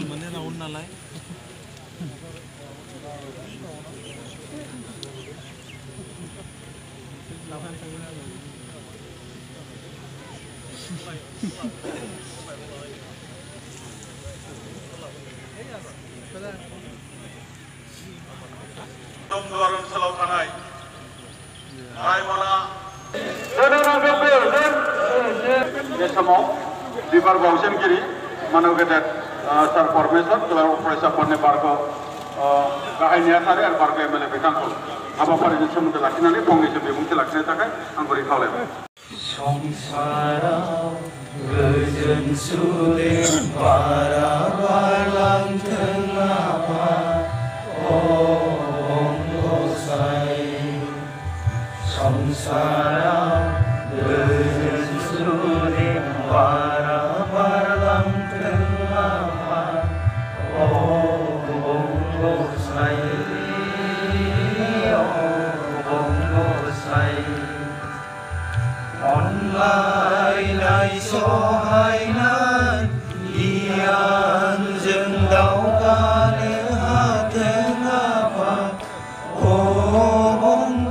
Mana naon nalai? Domdor oनसोलाव थानाय रायमना बे समाव बिबार बावसोमगिरि मानव गेदेर सार परमेश्वर जिल्ला फरायसाफोरनि बारखौ गाहाय नेहाथारि आरो बारखौ एमएलए बिथांखौ हाबाफारिजों सोमोन्दो लाखिनानै फंनैसो बिबुंथि लाखिनो थाखाय आं गुरै खावलायबाय। संसाराव गोजोन सुदेम बारा बारलांथों आफा संसाराव गोजोन सुदेम बारा बारलांथों आफा अनलायनाय सहायनाय गियानजों दावगानो हाथों आफा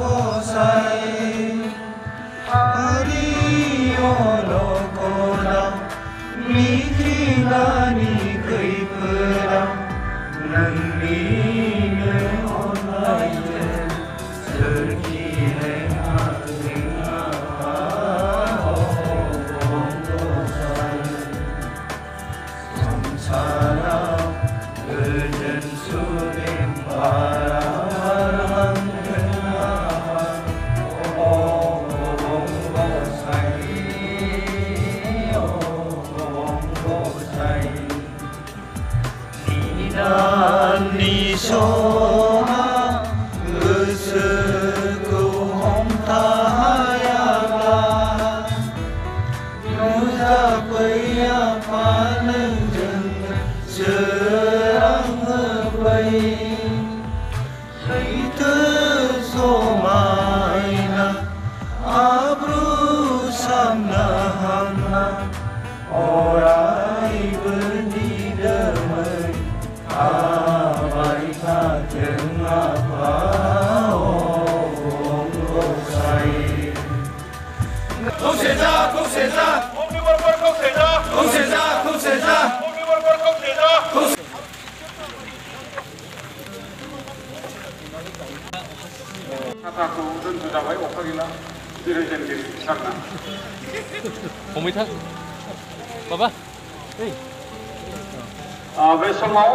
गसाइ हारि अलखदाव मिथिंगानि खैफोदाव नोंनिनो अननायजों सोरजिनो हाथों आफा संसाराव गोजोन सुदेम बारा बारलांथों आफा गसाइ निदाननि समा गोसोखौ हमथाहायाब्ला नुजाफै आफा नोंजों सोरां होफै सैथो समायना आब्रु सामना हामना अरायबो दिदोमै थाबाय थाथों आफा गसाइ खौसे जा खौसे जा अग्निबरफोर खौसे जा खौसे जा खौसे जा अग्निबरफोर खौसे जा खाथाखौ दोनथ'जाबाय अखा गैला जिरायजेनगिरि सारना Komentar, Bapak, बे समाव